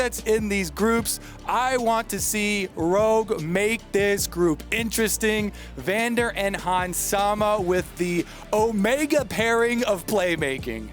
that's in these groups. I want to see Rogue make this group interesting. Vander and Hansama with the Omega pairing of playmaking.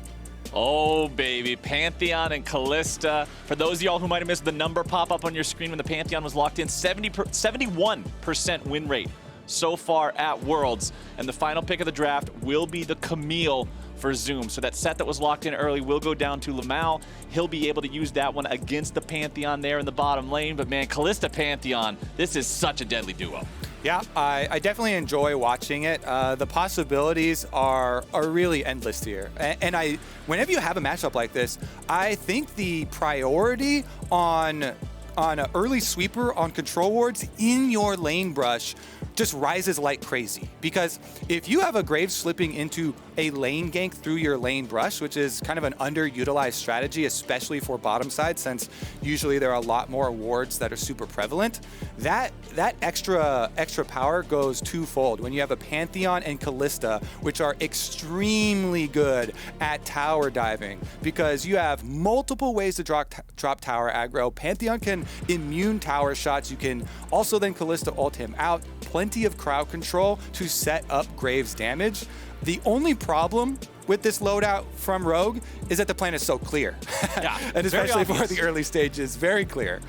Oh, baby. Pantheon and Kalista. For those of y'all who might have missed the number pop up on your screen when the Pantheon was locked in, 71% win rate so far at Worlds. And the final pick of the draft will be the Camille for Zoom. So that set that was locked in early will go down to LvMao. He'll be able to use that one against the Pantheon there in the bottom lane. But man, Kalista Pantheon, this is such a deadly duo. Yeah, I definitely enjoy watching it. The possibilities are really endless here. And whenever you have a matchup like this, I think the priority on an early sweeper on control wards in your lane brush just rises like crazy. Because if you have a Graves slipping into a lane gank through your lane brush, which is kind of an underutilized strategy, especially for bottom side, since usually there are a lot more wards that are super prevalent, that extra power goes twofold when you have a Pantheon and Kalista, which are extremely good at tower diving, because you have multiple ways to drop tower aggro. Pantheon can immune tower shots. You can also then Kalista ult him out. Plenty of crowd control to set up Graves damage. The only problem with this loadout from Rogue is that the plan is so clear. Yeah, and especially for the early stages, very clear.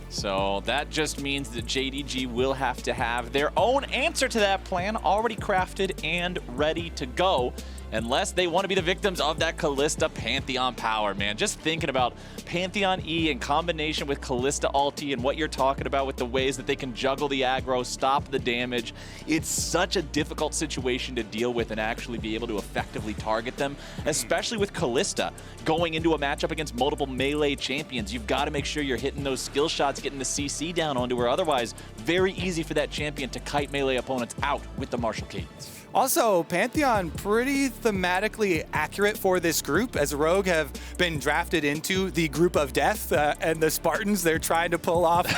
So that just means that JDG will have to have their own answer to that plan already crafted and ready to go, unless they want to be the victims of that Kalista Pantheon power, man. Just thinking about Pantheon E in combination with Kalista ulti and what you're talking about with the ways that they can juggle the aggro, stop the damage. It's such a difficult situation to deal with and actually be able to effectively target them, especially with Kalista going into a matchup against multiple melee champions. You've got to make sure you're hitting those skill shots, getting the CC down onto her. Otherwise, very easy for that champion to kite melee opponents out with the martial cadence. Also, Pantheon pretty thematically accurate for this group, as Rogue have been drafted into the group of death, and the Spartans, they're trying to pull off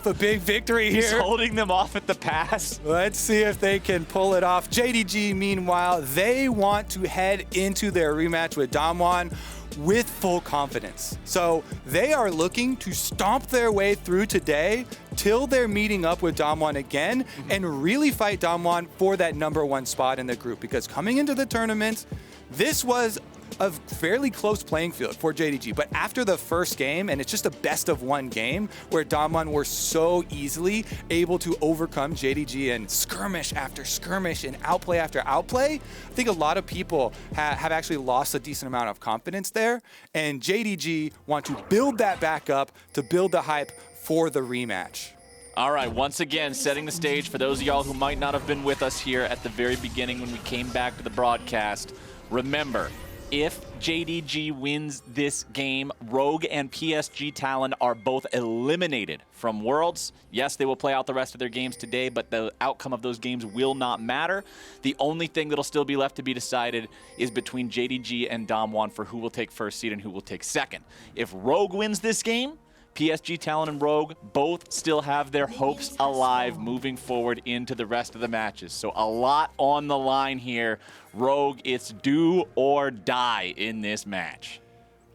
a big victory here. He's holding them off at the pass. Let's see if they can pull it off. JDG, meanwhile, they want to head into their rematch with Damwon with full confidence. So they are looking to stomp their way through today till they're meeting up with Damwon again and really fight Damwon for that #1 spot in the group. Because coming into the tournament, this was a fairly close playing field for JDG. But after the first game, and it's just a best of one game where Damwon were so easily able to overcome JDG and skirmish after skirmish and outplay after outplay, I think a lot of people have actually lost a decent amount of confidence there. And JDG want to build that back up to build the hype for the rematch. All right, once again, setting the stage for those of y'all who might not have been with us here at the very beginning when we came back to the broadcast. Remember, if JDG wins this game, Rogue and PSG Talon are both eliminated from Worlds. Yes, they will play out the rest of their games today, but the outcome of those games will not matter. The only thing that'll still be left to be decided is between JDG and Damwon for who will take first seed and who will take second. If Rogue wins this game, PSG Talon and Rogue both still have their hopes alive moving forward into the rest of the matches. So a lot on the line here. Rogue, it's do or die in this match.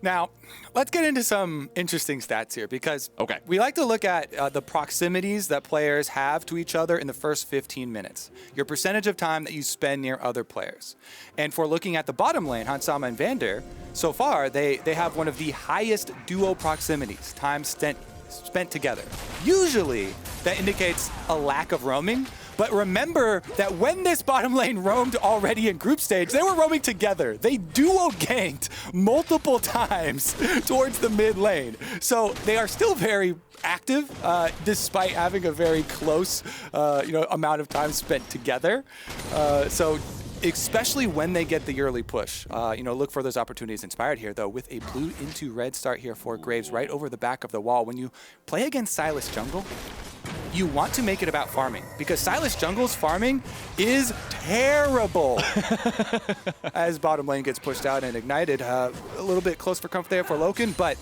Now, let's get into some interesting stats here, because we like to look at the proximities that players have to each other in the first 15 minutes. Your percentage of time that you spend near other players. And for looking at the bottom lane, Hansama and Vander, so far, they have one of the highest duo proximities, time spent together. Usually, that indicates a lack of roaming. But remember that when this bottom lane roamed already in group stage, they were roaming together. They duo ganked multiple times towards the mid lane. So they are still very active, despite having a very close amount of time spent together. So especially when they get the early push. Look for those opportunities. Inspired here, though, with a blue into red start here for Graves right over the back of the wall. When you play against Sylas jungle, you want to make it about farming, because Sylas jungle's farming is terrible. As bottom lane gets pushed out and ignited, a little bit close for comfort there for Loken, but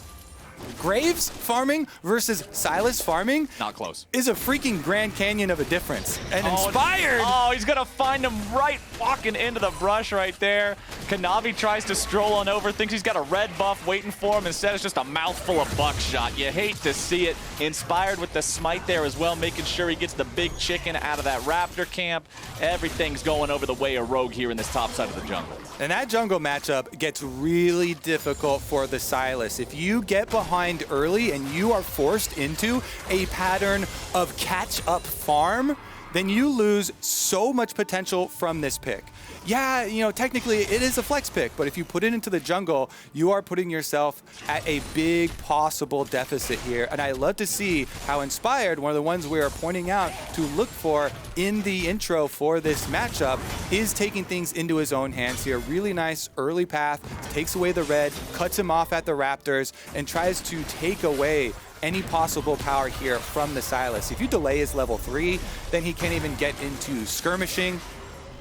Graves farming versus Sylas farming. Not close. Is a freaking Grand Canyon of a difference. And Inspired. Oh, he's going to find him right walking into the brush right there. Kanavi tries to stroll on over, thinks he's got a red buff waiting for him. Instead, it's just a mouthful of buckshot. You hate to see it. Inspired with the smite there as well, making sure he gets the big chicken out of that Raptor camp. Everything's going over the way of Rogue here in this top side of the jungle. And that jungle matchup gets really difficult for the Sylas. If you get behind early and you are forced into a pattern of catch-up farm, then you lose so much potential from this pick. Yeah, you know, technically it is a flex pick, but if you put it into the jungle, you are putting yourself at a big possible deficit here. And I love to see how Inspired, one of the ones we are pointing out to look for in the intro for this matchup, is taking things into his own hands here. Really nice early path, takes away the red, cuts him off at the Raptors, and tries to take away any possible power here from the Sylas. If you delay his level 3, then he can't even get into skirmishing.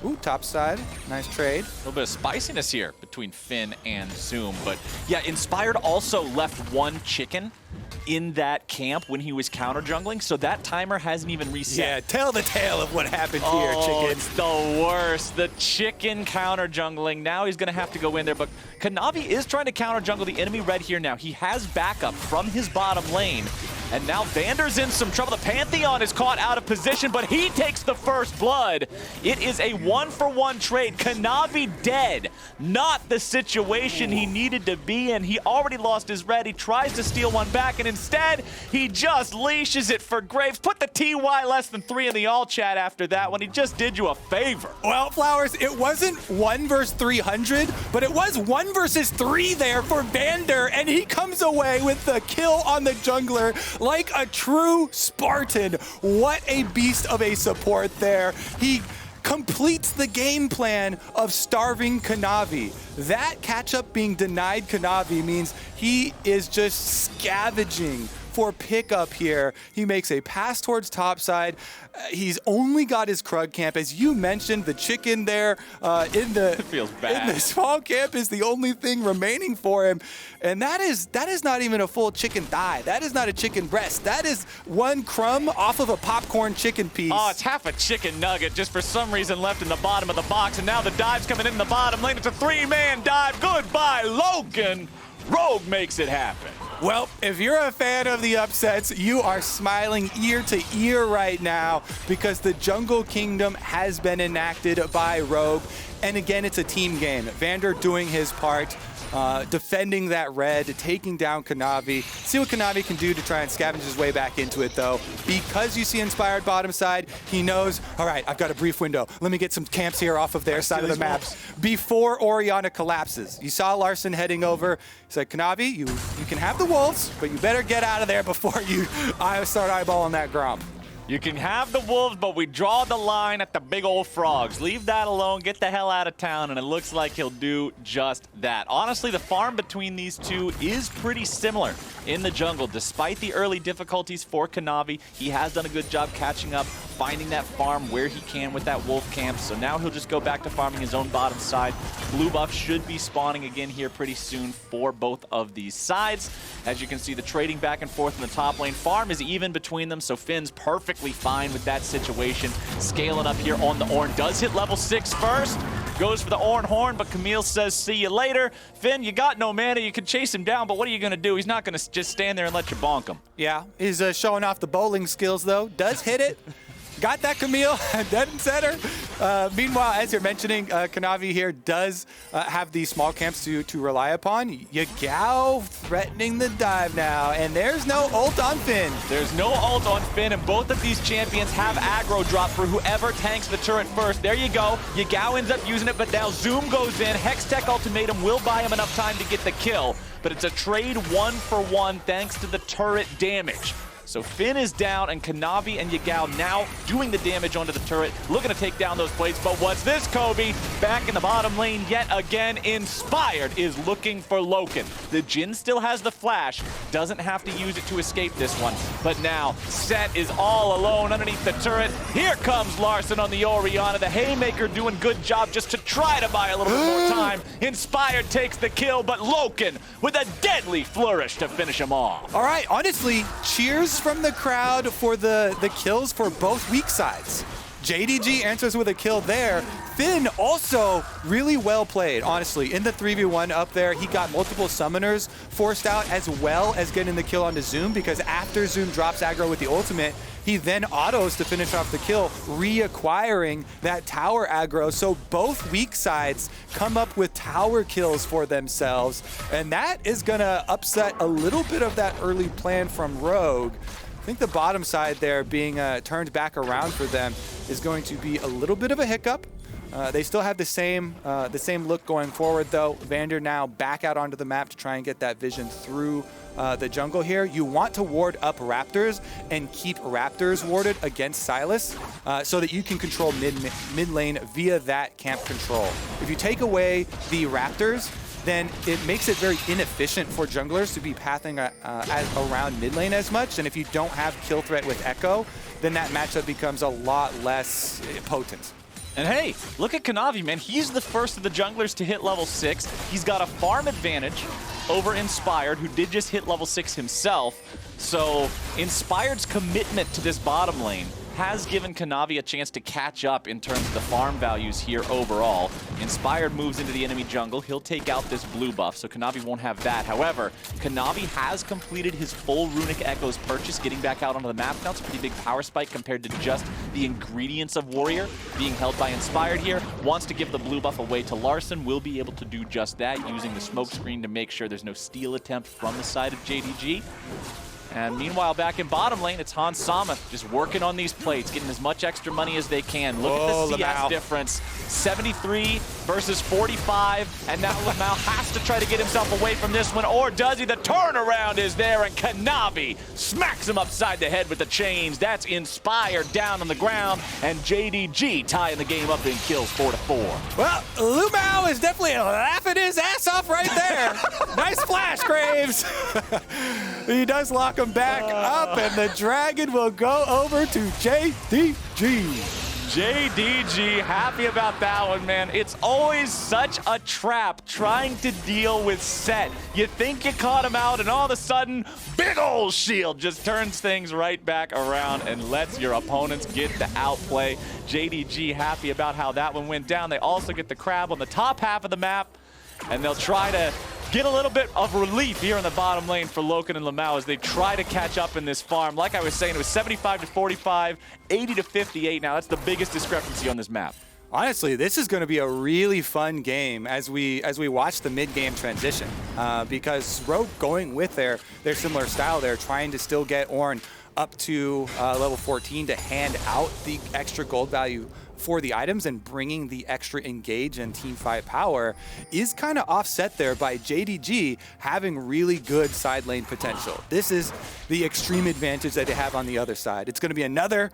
Ooh, top side, nice trade. A little bit of spiciness here between Finn and Zoom, but yeah, Inspired also left one chicken in that camp when he was counter jungling, so that timer hasn't even reset. Yeah, tell the tale of what happened here, chicken. It's the worst. The chicken counter jungling. Now he's going to have to go in there, but Kanavi is trying to counter jungle the enemy red here now. He has backup from his bottom lane, and now Vander's in some trouble. The Pantheon is caught out of position, but he takes the first blood. It is a 1-for-1 trade. Kanavi dead. Not the situation he needed to be in. He already lost his red. He tries to steal one back, and instead, he just leashes it for Graves. Put the TY less than 3 in the all chat after that one. He just did you a favor. Well, Flowers, it wasn't 1 versus 300, but it was 1 versus 3 there for Vander, and he comes away with the kill on the jungler like a true Spartan. What a beast of a support there. He completes the game plan of starving Kanavi. That catch-up being denied Kanavi means he is just scavenging for pickup here. He makes a pass towards topside. He's only got his Krug camp. As you mentioned, the chicken there in the it feels bad. In the small camp is the only thing remaining for him. And that is not even a full chicken thigh. That is not a chicken breast. That is one crumb off of a popcorn chicken piece. Oh, it's half a chicken nugget just for some reason left in the bottom of the box. And now the dive's coming in the bottom lane. It's a 3-man dive. Goodbye, Loken. Rogue makes it happen. Well, if you're a fan of the upsets, you are smiling ear to ear right now because the Jungle Kingdom has been enacted by Rogue. And again, it's a team game. Vander doing his part, defending that red, taking down Kanavi. See what Kanavi can do to try and scavenge his way back into it, though. Because you see Inspired bottom side, he knows, all right, I've got a brief window. Let me get some camps here off of their side of the map before Orianna collapses. You saw Larssen heading over. He said, Kanavi, you can have the wolves, but you better get out of there before you start eyeballing that Grom. You can have the wolves, but we draw the line at the big old frogs. Leave that alone, get the hell out of town, and it looks like he'll do just that. Honestly, the farm between these two is pretty similar in the jungle. Despite the early difficulties for Kanavi, he has done a good job catching up, finding that farm where he can with that wolf camp. So now he'll just go back to farming his own bottom side. Blue buff should be spawning again here pretty soon for both of these sides. As you can see, the trading back and forth in the top lane. Farm is even between them, so Finn's perfectly fine with that situation. Scaling up here on the Ornn. Does hit level 6 first. Goes for the Ornn horn, but Camille says, see you later. Finn, you got no mana. You can chase him down, but what are you going to do? He's not going to just stand there and let you bonk him. Yeah, he's showing off the bowling skills, though. Does hit it. Got that, Camille. Doesn't set her. Meanwhile, as you're mentioning, Kanavi here does have these small camps to rely upon. Yagao threatening the dive now, and there's no ult on Finn. There's no ult on Finn, and both of these champions have aggro drop for whoever tanks the turret first. There you go. Yagao ends up using it, but now Zoom goes in. Hextech ultimatum will buy him enough time to get the kill, but it's a trade 1-for-1 thanks to the turret damage. So Finn is down, and Kanavi and Yagao now doing the damage onto the turret, looking to take down those plates. But what's this, Kobe? Back in the bottom lane yet again. Inspired is looking for Loken. The Jhin still has the flash, doesn't have to use it to escape this one. But now Sett is all alone underneath the turret. Here comes Larssen on the Orianna. The Haymaker doing good job just to try to buy a little bit more time. Inspired takes the kill, but Loken with a deadly flourish to finish him off. All right, honestly, cheers from the crowd for the kills for both weak sides. JDG answers with a kill there. Finn also really well played, honestly. In the 3v1 up there, he got multiple summoners forced out as well as getting the kill onto Zoom, because after Zoom drops aggro with the ultimate, he then autos to finish off the kill, reacquiring that tower aggro. So both weak sides come up with tower kills for themselves, and that is gonna upset a little bit of that early plan from Rogue. I think the bottom side there being turned back around for them is going to be a little bit of a hiccup. They still have the same look going forward, though. Vander now back out onto the map to try and get that vision through the jungle here. You want to ward up Raptors and keep Raptors warded against Sylas so that you can control mid lane via that camp control. If you take away the Raptors, then it makes it very inefficient for junglers to be pathing around mid lane as much. And if you don't have kill threat with Ekko, then that matchup becomes a lot less potent. And hey, look at Kanavi, man. He's the first of the junglers to hit level 6. He's got a farm advantage over Inspired, who did just hit level 6 himself. So Inspired's commitment to this bottom lane has given Kanavi a chance to catch up in terms of the farm values here overall. Inspired moves into the enemy jungle. He'll take out this blue buff, so Kanavi won't have that. However, Kanavi has completed his full Runic Echoes purchase, getting back out onto the map now. It's a pretty big power spike compared to just the ingredients of Warrior being held by Inspired here. Wants to give the blue buff away to Larssen. Will be able to do just that, using the smoke screen to make sure there's no steal attempt from the side of JDG. And meanwhile, back in bottom lane, it's Hans Sama just working on these plates, getting as much extra money as they can. Look at the CS difference. 73 versus 45, and now LvMao has to try to get himself away from this one, or does he? The turnaround is there, and Kanavi smacks him upside the head with the chains. That's Inspired down on the ground, and JDG tying the game up in kills 4-4. Well, LvMao is definitely laughing his ass off right there. Nice flash, Graves. He does lock him back up, and the dragon will go over to JDG. JDG, happy about that one, man. It's always such a trap trying to deal with Sett. You think you caught him out, and all of a sudden, big old shield just turns things right back around and lets your opponents get the outplay. JDG happy about how that one went down. They also get the crab on the top half of the map, and they'll try to get a little bit of relief here in the bottom lane for Loken and LvMao as they try to catch up in this farm. Like I was saying, it was 75-45, 80-58 now. That's the biggest discrepancy on this map. Honestly, this is going to be a really fun game as we watch the mid-game transition because Rogue going with their similar style there, trying to still get Ornn up to level 14 to hand out the extra gold value for the items and bringing the extra engage and team fight power is kind of offset there by JDG having really good side lane potential. This is the extreme advantage that they have on the other side. It's going to be another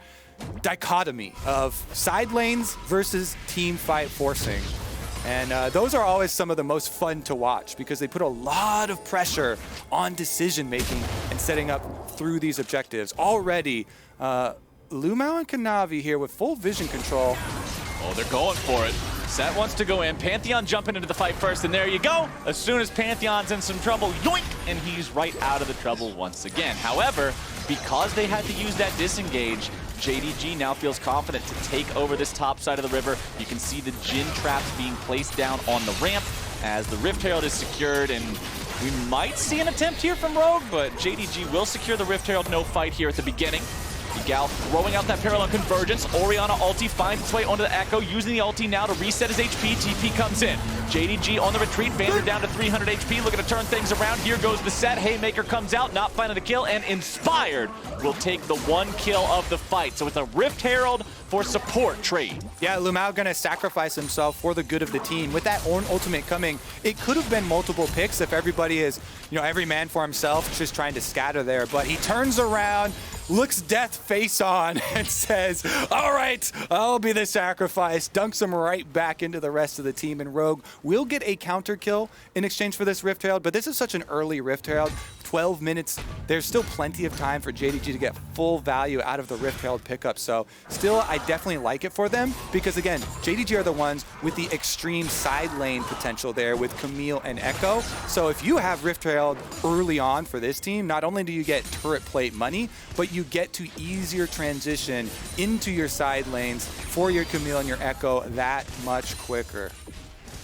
dichotomy of side lanes versus team fight forcing. And those are always some of the most fun to watch because they put a lot of pressure on decision making and setting up through these objectives. Already, LvMao and Kanavi here with full vision control. Oh, they're going for it. Sett wants to go in. Pantheon jumping into the fight first, and there you go. As soon as Pantheon's in some trouble, yoink, and he's right out of the trouble once again. However, because they had to use that disengage, JDG now feels confident to take over this top side of the river. You can see the Jhin traps being placed down on the ramp as the Rift Herald is secured, and we might see an attempt here from Rogue, but JDG will secure the Rift Herald, no fight here at the beginning. Yagao throwing out that parallel convergence. Orianna ulti finds its way onto the Ekko, using the ulti now to reset his HP. TP comes in. JDG on the retreat. Vander down to 300 HP, looking to turn things around. Here goes the Sett. Haymaker comes out, not finding the kill, and Inspired will take the 1 kill of the fight. So with a Rift Herald for support trade. Yeah, LvMao gonna sacrifice himself for the good of the team. With that Ornn ultimate coming, it could have been multiple picks if everybody is, every man for himself, just trying to scatter there. But he turns around, looks Death face on, and says, all right, I'll be the sacrifice. Dunks him right back into the rest of the team, and Rogue will get a counter kill in exchange for this Rift Herald, but this is such an early Rift Herald. 12 minutes, there's still plenty of time for JDG to get full value out of the Rift Herald pickup. So still, I definitely like it for them because, again, JDG are the ones with the extreme side lane potential there with Camille and Ekko. So if you have Rift Herald early on for this team, not only do you get turret plate money, but you get to easier transition into your side lanes for your Camille and your Ekko that much quicker.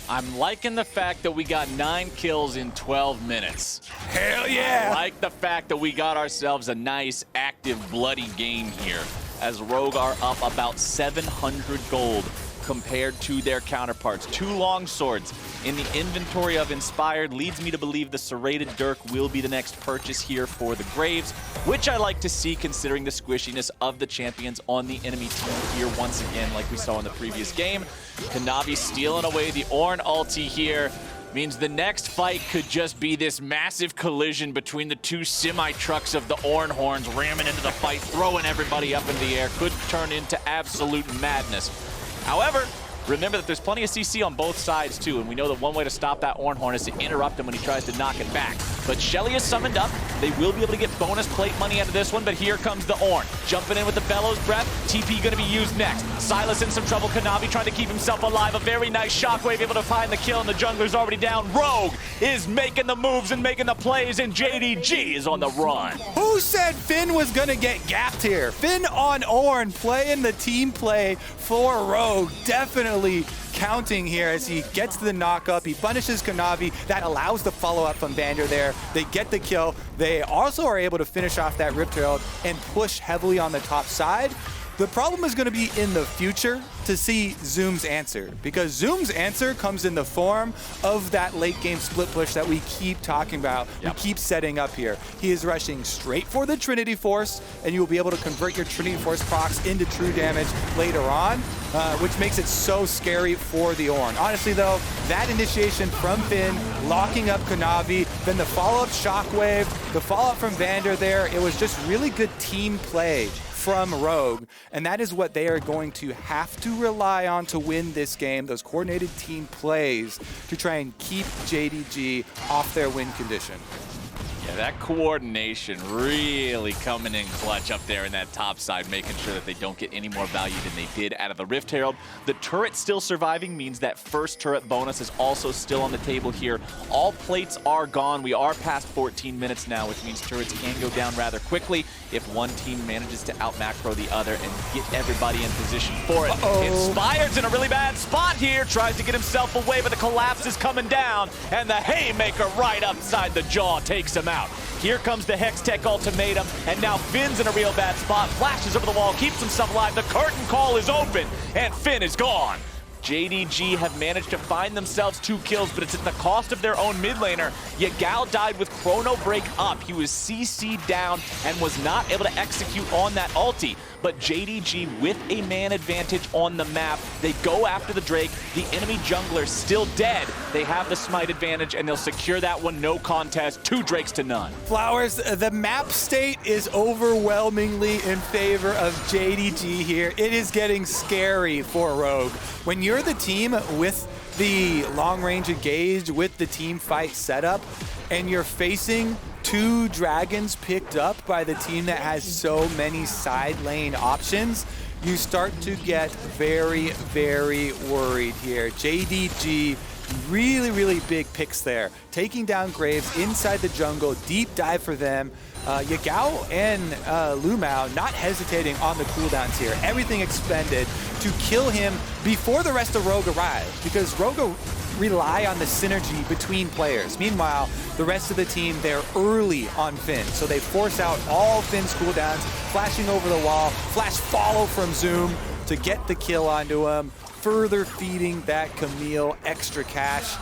I'm liking the fact that we got 9 kills in 12 minutes. Hell yeah! I like the fact that we got ourselves a nice, active, bloody game here, as Rogue are up about 700 gold compared to their counterparts. 2 long swords in the inventory of Inspired leads me to believe the serrated Dirk will be the next purchase here for the Graves, which I like to see considering the squishiness of the champions on the enemy team here once again, like we saw in the previous game. Kanavi stealing away the Ornn ulti here. Means the next fight could just be this massive collision between the 2 semi-trucks of the Ornn horns ramming into the fight, throwing everybody up in the air. Could turn into absolute madness. However, remember that there's plenty of CC on both sides too, and we know that one way to stop that Ornn horn is to interrupt him when he tries to knock it back. But Shelly is summoned up. They will be able to get bonus plate money out of this one, but here comes the Ornn. Jumping in with the Bellows Breath. TP gonna be used next. Sylas in some trouble. Kanavi trying to keep himself alive. A very nice shockwave, able to find the kill, and the jungler's already down. Rogue is making the moves and making the plays, and JDG is on the run. Who said Finn was gonna get gapped here? Finn on Ornn, playing the team play for Rogue. Definitely counting here as he gets the knock up. He punishes Kanavi. That allows the follow up from Vander there. They get the kill. They also are able to finish off that Rift Herald and push heavily on the top side. The problem is going to be in the future to see Zoom's answer, because Zoom's answer comes in the form of that late game split push that we keep talking about. Yep. We keep setting up here. He is rushing straight for the Trinity Force, and you will be able to convert your Trinity Force procs into true damage later on, which makes it so scary for the Ornn. Honestly though, that initiation from Finn, locking up Kanavi, then the follow-up Shockwave, the follow-up from Vander there, it was just really good team play from Rogue, and that is what they are going to have to rely on to win this game, those coordinated team plays to try and keep JDG off their win condition. Yeah, that coordination really coming in clutch up there in that top side, making sure that they don't get any more value than they did out of the Rift Herald. The turret still surviving means that first turret bonus is also still on the table here. All plates are gone. We are past 14 minutes now, which means turrets can go down rather quickly if one team manages to out-macro the other and get everybody in position for it. Inspired's in a really bad spot here, tries to get himself away, but the collapse is coming down, and the Haymaker right upside the jaw takes him out. Here comes the Hextech ultimatum, and now Finn's in a real bad spot, flashes over the wall, keeps himself alive, the curtain call is open, and Finn is gone. JDG have managed to find themselves 2 kills, but it's at the cost of their own mid laner. Yagao died with Chrono Break up. He was CC'd down and was not able to execute on that ulti. But JDG with a man advantage on the map. They go after the Drake. The enemy jungler still dead. They have the smite advantage, and they'll secure that one, no contest. 2 Drakes to none. Flowers, the map state is overwhelmingly in favor of JDG here. It is getting scary for Rogue. When you're the team with the long-range engage, with the team fight setup, and you're facing 2 dragons picked up by the team that has so many side lane options, you start to get very, very worried here. JDG, really, really big picks there. Taking down Graves inside the jungle, deep dive for them. Yagao and LvMao not hesitating on the cooldowns here. Everything expended to kill him before the rest of Rogue arrive, because Rogue rely on the synergy between players. Meanwhile, the rest of the team, they're early on Finn, so they force out all Finn's cooldowns, flashing over the wall, flash follow from Zoom to get the kill onto him. further feeding that Camille extra cash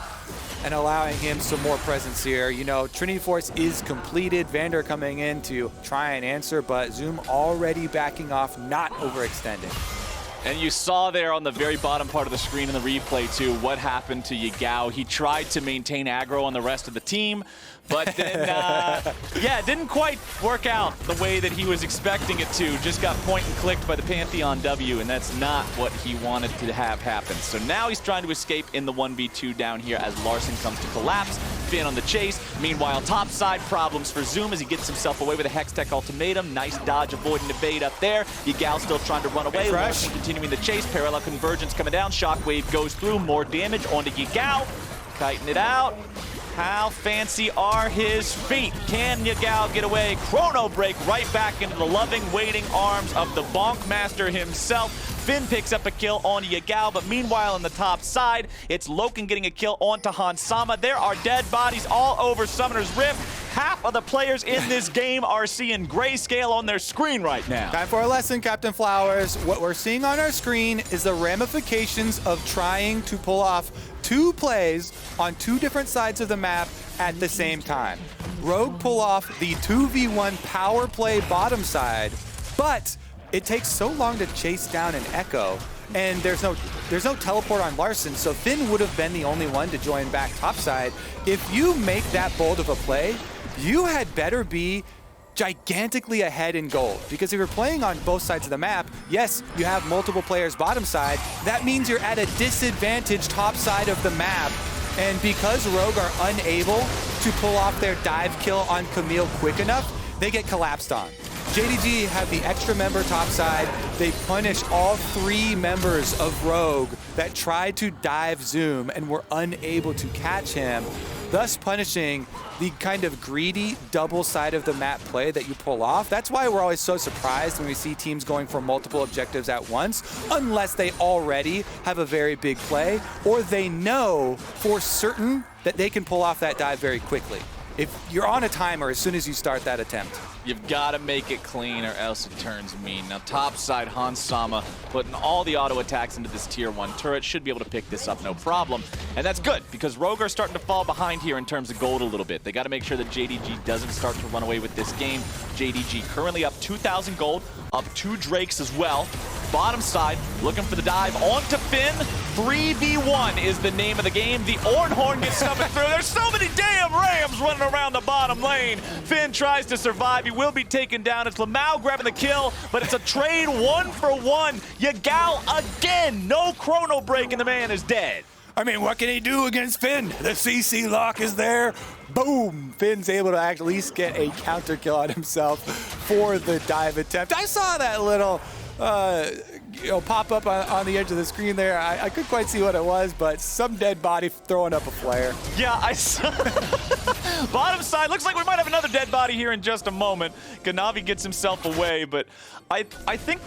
and allowing him some more presence here. You know, Trinity Force is completed. Vander coming in to try and answer, but Zoom already backing off, not overextending. And you saw there on the very bottom part of the screen in the replay too what happened to Yagao. He tried to maintain aggro on the rest of the team, but then, yeah, it didn't quite work out the way that he was expecting it to. Just got point and clicked by the Pantheon W, and that's not what he wanted to have happen. So now he's trying to escape in the 1v2 down here as Larssen comes to collapse. Finn on the chase. Meanwhile, top side problems for Zoom as he gets himself away with a Hextech ultimatum. Nice dodge, avoiding evade up there. Yagao still trying to run away. Larssen continuing the chase. Parallel convergence coming down. Shockwave goes through. More damage onto Yagao. Kiting it out. How fancy are his feet? Can Yagao get away? Chrono break right back into the loving, waiting arms of the Bonk Master himself. Finn picks up a kill on Yagao, but meanwhile on the top side, it's Loken getting a kill onto Hansama. There are dead bodies all over Summoner's Rift. Half of the players in this game are seeing grayscale on their screen right now. Time for a lesson, Captain Flowers. What we're seeing on our screen is the ramifications of trying to pull off two plays on two different sides of the map at the same time. Rogue pull off the 2v1 power play bottom side, but it takes so long to chase down an Ekko, and there's no teleport on Larssen, so Finn would have been the only one to join back topside. If you make that bold of a play, you had better be gigantically ahead in gold, because if you're playing on both sides of the map, yes, you have multiple players bottom side, that means you're at a disadvantage top side of the map. And because Rogue are unable to pull off their dive kill on Camille quick enough, they get collapsed on. JDG have the extra member topside. They punish all three members of Rogue that tried to dive Zoom and were unable to catch him, thus punishing the kind of greedy double side of the map play that you pull off. That's why we're always so surprised when we see teams going for multiple objectives at once, unless they already have a very big play or they know for certain that they can pull off that dive very quickly. If you're on a timer as soon as you start that attempt. You've got to make it clean or else it turns mean. Now topside, Hansama putting all the auto attacks into this tier 1 turret. Should be able to pick this up no problem. And that's good because Rogue are starting to fall behind here in terms of gold a little bit. They got to make sure that JDG doesn't start to run away with this game. JDG currently up 2,000 gold, up 2 Drakes as well. Bottom side, looking for the dive onto Finn. 3v1 is the name of the game. The Ornn gets coming through. There's so many damn Rams running around the bottom lane. Finn tries to survive. He will be taken down. It's LvMao grabbing the kill, but it's a trade 1-for-1. Yagao again. No chrono break, and the man is dead. I mean, what can he do against Finn? The CC lock is there. Boom! Finn's able to at least get a counter kill on himself for the dive attempt. I saw that little pop up on the edge of the screen there. I couldn't quite see what it was, but some dead body throwing up a flare. Yeah, I saw. Bottom side, looks like we might have another dead body here in just a moment. Kanavi gets himself away, but I think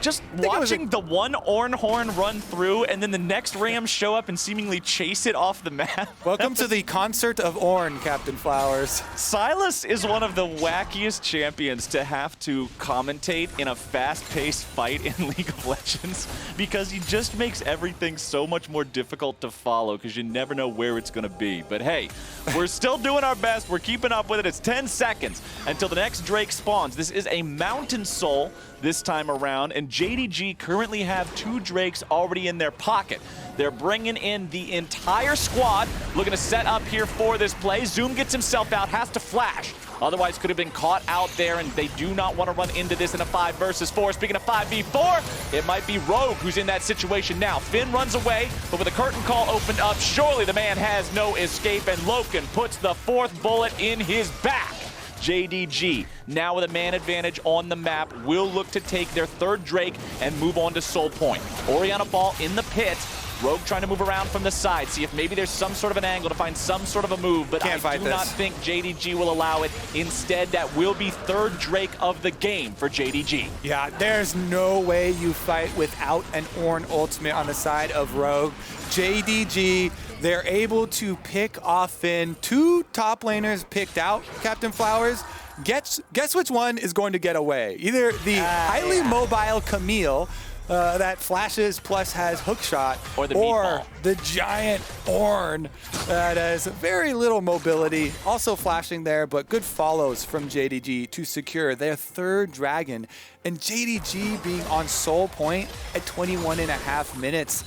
just watching the one Ornn run through and then the next Ram show up and seemingly chase it off the map. Welcome to the concert of Ornn, Captain Flowers. Sylas is one of the wackiest champions to have to commentate in a fast-paced fight in League of Legends because he just makes everything so much more difficult to follow because you never know where it's going to be. But hey, we're still doing our best. We're keeping up with it. It's 10 seconds until the next Drake spawns. This is a Mountain Soul this time around, and JDG currently have 2 Drakes already in their pocket. They're bringing in the entire squad, looking to set up here for this play. Zoom gets himself out, has to flash. Otherwise could have been caught out there, and they do not want to run into this in a 5 versus 4. Speaking of 5v4, it might be Rogue who's in that situation now. Finn runs away, but with a curtain call opened up, surely the man has no escape, and Loken puts the 4th bullet in his back. JDG, now with a man advantage on the map, will look to take their 3rd Drake and move on to Soul Point. Orianna ball in the pit. Rogue trying to move around from the side, see if maybe there's some sort of an angle to find some sort of a move, but I do not think JDG will allow it. Instead, that will be 3rd Drake of the game for JDG. Yeah, there's no way you fight without an Ornn ultimate on the side of Rogue. JDG, they're able to pick off Finn. 2 top laners picked out, Captain Flowers. Guess which one is going to get away? Either the highly mobile Camille, that flashes plus has hookshot, or the giant Ornn that has very little mobility, also flashing there, but good follows from JDG to secure their 3rd dragon. And JDG being on sole point at 21.5 minutes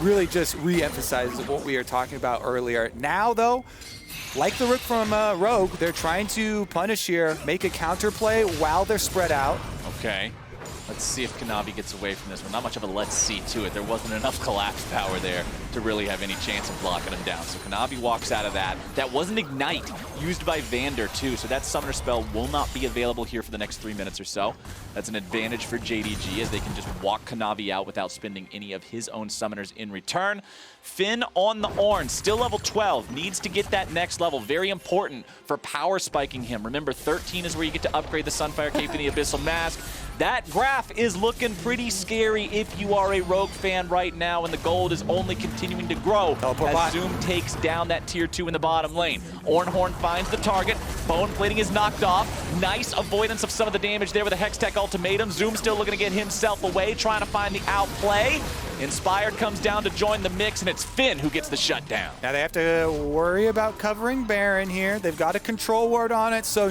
really just re-emphasizes what we were talking about earlier. Now, though, like the rook from Rogue, they're trying to punish here, make a counterplay while they're spread out. Okay. Let's see if Kanavi gets away from this one. Not much of a let's see to it. There wasn't enough collapse power there to really have any chance of blocking him down. So Kanavi walks out of that. That was an Ignite used by Vander too. So that summoner spell will not be available here for the next 3 minutes or so. That's an advantage for JDG as they can just walk Kanavi out without spending any of his own summoners in return. Finn on the Ornn, still level 12, needs to get that next level. Very important for power spiking him. Remember, 13 is where you get to upgrade the Sunfire Cape and the Abyssal Mask. That graph is looking pretty scary if you are a Rogue fan right now, and the gold is only continuing to grow as Zoom takes down that tier 2 in the bottom lane. Ornn finds the target. Bone plating is knocked off. Nice avoidance of some of the damage there with a Hextech ultimatum. Zoom still looking to get himself away, trying to find the outplay. Inspired comes down to join the mix, and it's Finn who gets the shutdown. Now they have to worry about covering Baron here. They've got a control ward on it, so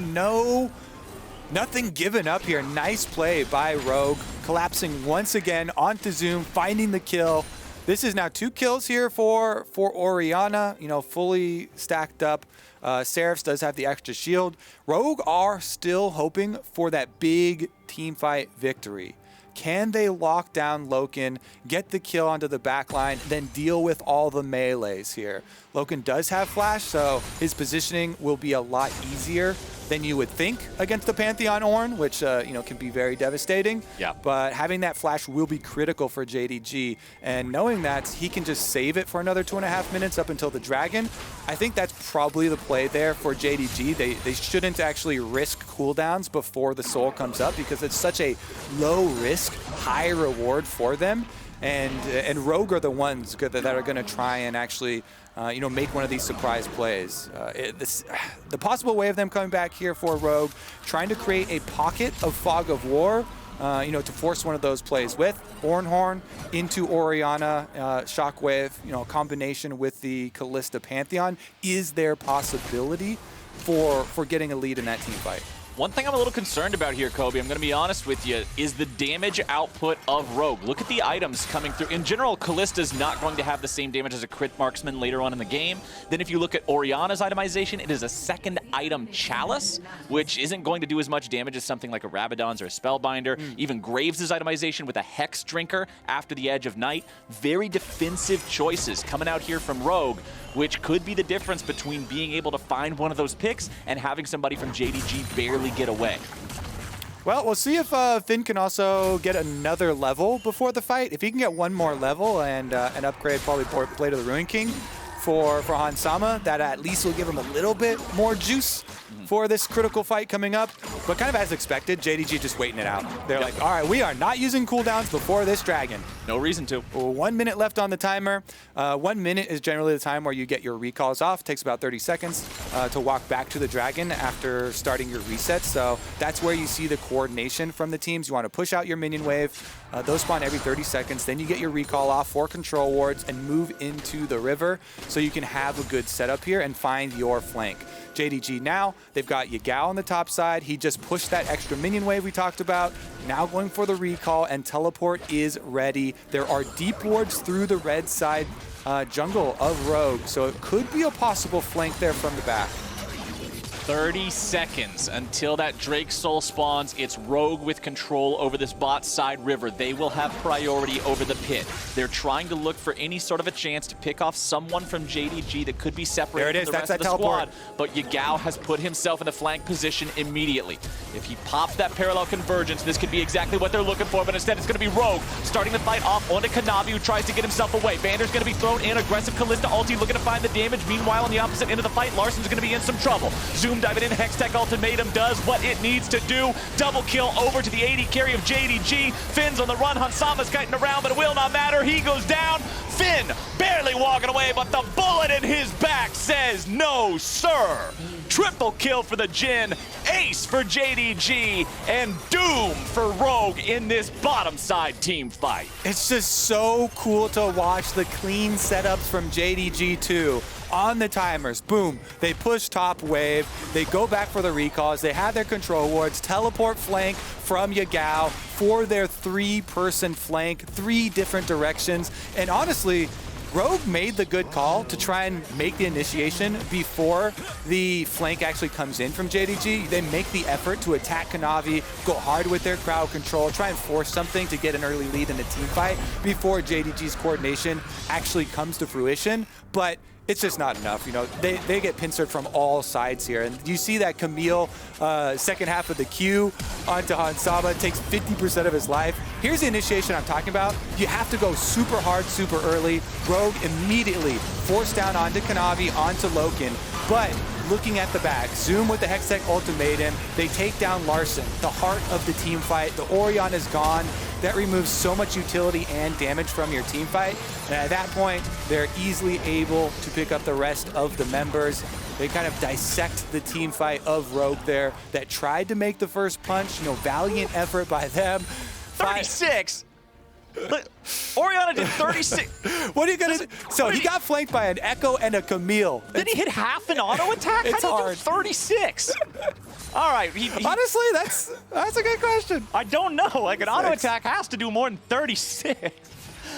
nothing given up here. Nice play by Rogue, collapsing once again onto Zoom, finding the kill. This is now 2 kills here for Orianna, fully stacked up. Seraphs does have the extra shield. Rogue are still hoping for that big team fight victory. Can they lock down Loken, get the kill onto the backline, then deal with all the melees here? Loken does have flash, so his positioning will be a lot easier than you would think against the Pantheon Ornn, which can be very devastating. Yeah. But having that flash will be critical for JDG, and knowing that he can just save it for another 2.5 minutes up until the dragon, I think that's probably the play there for JDG. They shouldn't actually risk cooldowns before the soul comes up because it's such a low risk, high reward for them. And Rogue are the ones that are going to try and actually make one of these surprise plays. The possible way of them coming back here for Rogue, trying to create a pocket of Fog of War, to force one of those plays with Ornn into Orianna, Shockwave, a combination with the Kalista Pantheon is their possibility for getting a lead in that team fight. One thing I'm a little concerned about here, Kobe, I'm going to be honest with you, is the damage output of Rogue. Look at the items coming through. In general, Kalista's not going to have the same damage as a crit marksman later on in the game. Then if you look at Orianna's itemization, it is a 2nd item Chalice, which isn't going to do as much damage as something like a Rabadon's or a Spellbinder. Even Graves' itemization with a Hex Drinker after the Edge of Night. Very defensive choices coming out here from Rogue, which could be the difference between being able to find one of those picks and having somebody from JDG barely get away. Well, we'll see if Finn can also get another level before the fight. If he can get one more level and upgrade probably Blade of the Ruin King for Hansama, that at least will give him a little bit more juice for this critical fight coming up. But kind of as expected, JDG just waiting it out. They're like, all right, we are not using cooldowns before this dragon. No reason to. 1 minute left on the timer. 1 minute is generally the time where you get your recalls off. It takes about 30 seconds to walk back to the dragon after starting your reset. So that's where you see the coordination from the teams. You want to push out your minion wave. Those spawn every 30 seconds. Then you get your recall off for control wards and move into the river so you can have a good setup here and find your flank. JDG now, they've got Yagao on the top side. He just pushed that extra minion wave we talked about. Now going for the recall, and teleport is ready. There are deep wards through the red side jungle of Rogue, so it could be a possible flank there from the back. 30 seconds until that Drake Soul spawns. It's Rogue with control over this bot side river. They will have priority over the pit. They're trying to look for any sort of a chance to pick off someone from JDG that could be separated from the rest of the squad. But Yagao has put himself in a flank position immediately. If he pops that parallel convergence, this could be exactly what they're looking for, but instead it's going to be Rogue starting the fight off onto Kanavi, who tries to get himself away. Vander's going to be thrown in. Aggressive Kalista ulti looking to find the damage. Meanwhile, on the opposite end of the fight, Larssen's going to be in some trouble. Zoom diving in. Hextech ultimatum does what it needs to do. Double kill over to the AD carry of JDG. Finn's on the run. Hansama's kiting around, but it will not matter. He goes down. Finn barely walking away, but the bullet in his back says no, sir. Triple kill for the Jhin, ace for JDG, and doom for Rogue in this bottom side team fight. It's just so cool to watch the clean setups from JDG too. On the timers, boom, they push top wave, they go back for the recalls, they have their control wards, teleport flank from Yagao for their 3-person flank, 3 different directions, and honestly, Rogue made the good call to try and make the initiation before the flank actually comes in from JDG. They make the effort to attack Kanavi, go hard with their crowd control, try and force something to get an early lead in a team fight before JDG's coordination actually comes to fruition. But it's just not enough. You know, they get pincered from all sides here. And you see that Camille, second half of the Q onto Hansama, takes 50% of his life. Here's the initiation I'm talking about. You have to go super hard, super early. Rogue immediately forced down onto Kanavi, onto Loken. But looking at the back, Zoom with the Hextech ultimatum, they take down Larssen, the heart of the team fight. The Orianna is gone. That removes so much utility and damage from your team fight. And at that point, they're easily able to pick up the rest of the members. They kind of dissect the team fight of Rogue there that tried to make the first punch. You know, valiant effort by them. 36? Orianna did 36. What are you gonna do? So he got flanked by an Ekko and a Camille. Did he hit half an auto attack? It's hard. 36. All right. Honestly, that's a good question. I don't know. Like an auto attack has to do more than 36.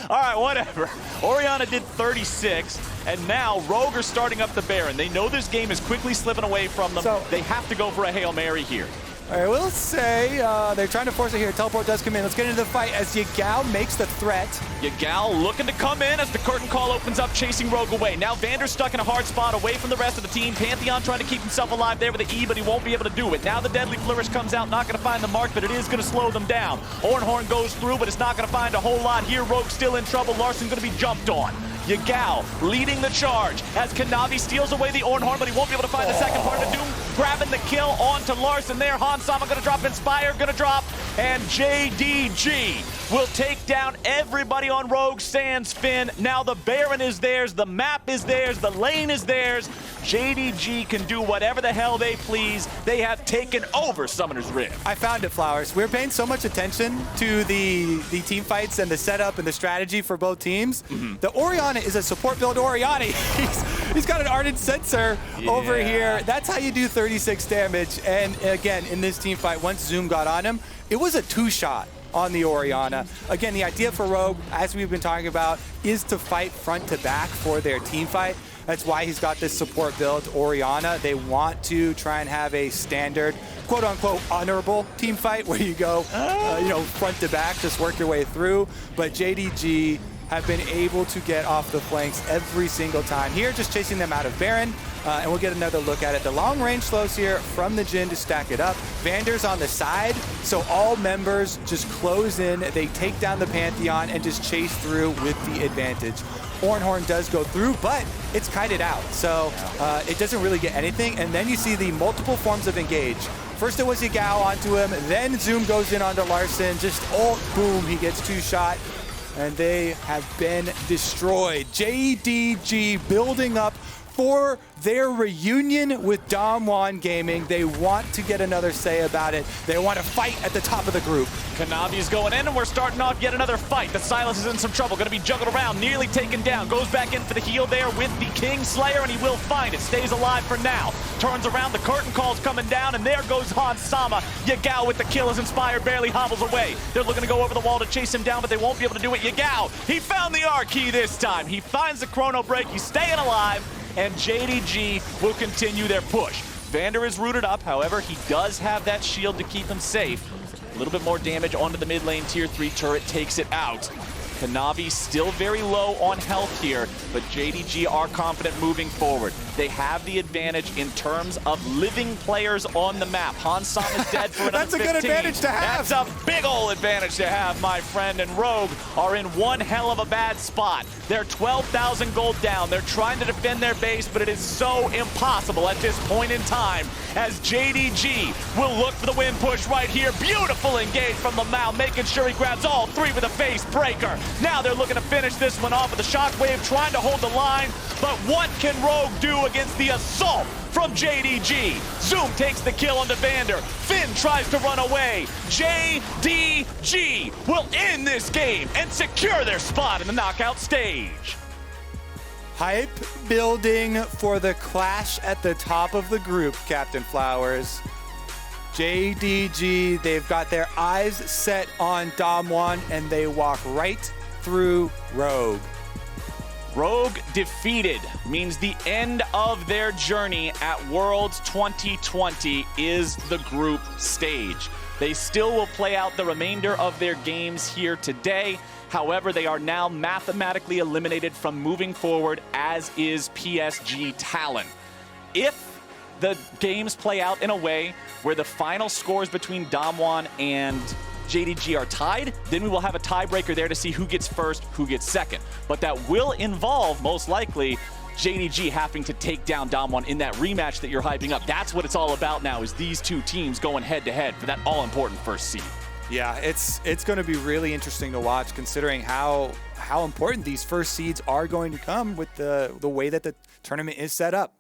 All right, whatever. Orianna did 36, and now Rogue are starting up the Baron. They know this game is quickly slipping away from them. So they have to go for a Hail Mary here. All right, we'll say they're trying to force it here. Teleport does come in. Let's get into the fight as Yagao makes the threat. Yagao looking to come in as the curtain call opens up, chasing Rogue away. Now Vander's stuck in a hard spot away from the rest of the team. Pantheon trying to keep himself alive there with the E, but he won't be able to do it. Now the Deadly Flourish comes out, not going to find the mark, but it is going to slow them down. Ornn goes through, but it's not going to find a whole lot here. Rogue still in trouble. Larssen going to be jumped on. Yagao leading the charge as Kanavi steals away the Ornn, but he won't be able to find the second part of Doom. Grabbing the kill onto Larssen there. Hansama going to drop, Inspire going to drop, and JDG will take down everybody on Rogue sans Finn. Now the Baron is theirs, the map is theirs, the lane is theirs. JDG can do whatever the hell they please. They have taken over Summoner's Rift. I found it, Flowers. We're paying so much attention to the team fights and the setup and the strategy for both teams. The Orianna is a support build Orianna. He's got an Ardent Sensor over here. That's how you do 36 damage. And again, in this team fight, once Zoom got on him, it was a 2-shot on the Orianna. Again, the idea for Rogue, as we've been talking about, is to fight front to back for their team fight. That's why he's got this support build, Orianna. They want to try and have a standard, quote-unquote, honorable team fight where you go, front to back, just work your way through. But JDG have been able to get off the flanks every single time. Here, just chasing them out of Baron, and we'll get another look at it. The long-range slows here from the Jhin to stack it up. Vander's on the side, so all members just close in. They take down the Pantheon and just chase through with the advantage. Ornn does go through, but it's kited out, so it doesn't really get anything. And then you see the multiple forms of engage. First it was Yagao onto him, then Zoom goes in onto Larssen, just ult, boom, he gets 2-shot. And they have been destroyed. JDG building up for their reunion with Damwon Gaming. They want to get another say about it. They want to fight at the top of the group. Kanavi's going in, and we're starting off yet another fight. The Sylas is in some trouble, going to be juggled around, nearly taken down. Goes back in for the heal there with the Kingslayer, and he will find it. Stays alive for now. Turns around, the curtain call's coming down, and there goes Hansama. Yagao with the kill as Inspire barely hobbles away. They're looking to go over the wall to chase him down, but they won't be able to do it. Yagao, he found the R key this time. He finds the chrono break, he's staying alive, and JDG will continue their push. Vander is rooted up, however, he does have that shield to keep him safe. A little bit more damage onto the mid lane. Tier 3 turret takes it out. Kanavi still very low on health here, but JDG are confident moving forward. They have the advantage in terms of living players on the map. Hansama is dead for another That's a 15. good advantage to have. That's a big ol' advantage to have, my friend. And Rogue are in one hell of a bad spot. They're 12,000 gold down. They're trying to defend their base, but it is so impossible at this point in time as JDG will look for the win push right here. Beautiful engage from LvMao, making sure he grabs all 3 with a face breaker. Now they're looking to finish this one off with a shockwave, trying to hold the line. But what can Rogue do against the assault from JDG. Zoom takes the kill onto Vander. Finn tries to run away. JDG will end this game and secure their spot in the knockout stage. Hype building for the clash at the top of the group, Captain Flowers. JDG, they've got their eyes set on Damwon, and they walk right through Rogue. Rogue defeated means the end of their journey at Worlds 2020 is the group stage. They still will play out the remainder of their games here today. However, they are now mathematically eliminated from moving forward, as is PSG Talon. If the games play out in a way where the final scores between Damwon and JDG are tied, then we will have a tiebreaker there to see who gets first, who gets second. But that will involve, most likely, JDG having to take down Damwon in that rematch that you're hyping up. That's what it's all about now, is these two teams going head-to-head for that all-important first seed. Yeah, it's going to be really interesting to watch, considering how important these first seeds are going to come with the way that the tournament is set up.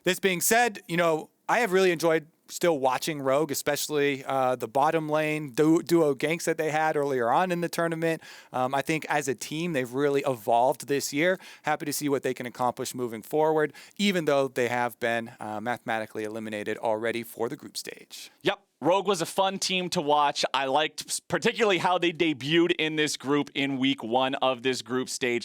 This being said, you know, I have really enjoyed still watching Rogue, especially the bottom lane duo ganks that they had earlier on in the tournament. I think as a team, they've really evolved this year. Happy to see what they can accomplish moving forward, even though they have been mathematically eliminated already for the group stage. Yep. Rogue was a fun team to watch. I liked particularly how they debuted in this group in week 1 of this group stage.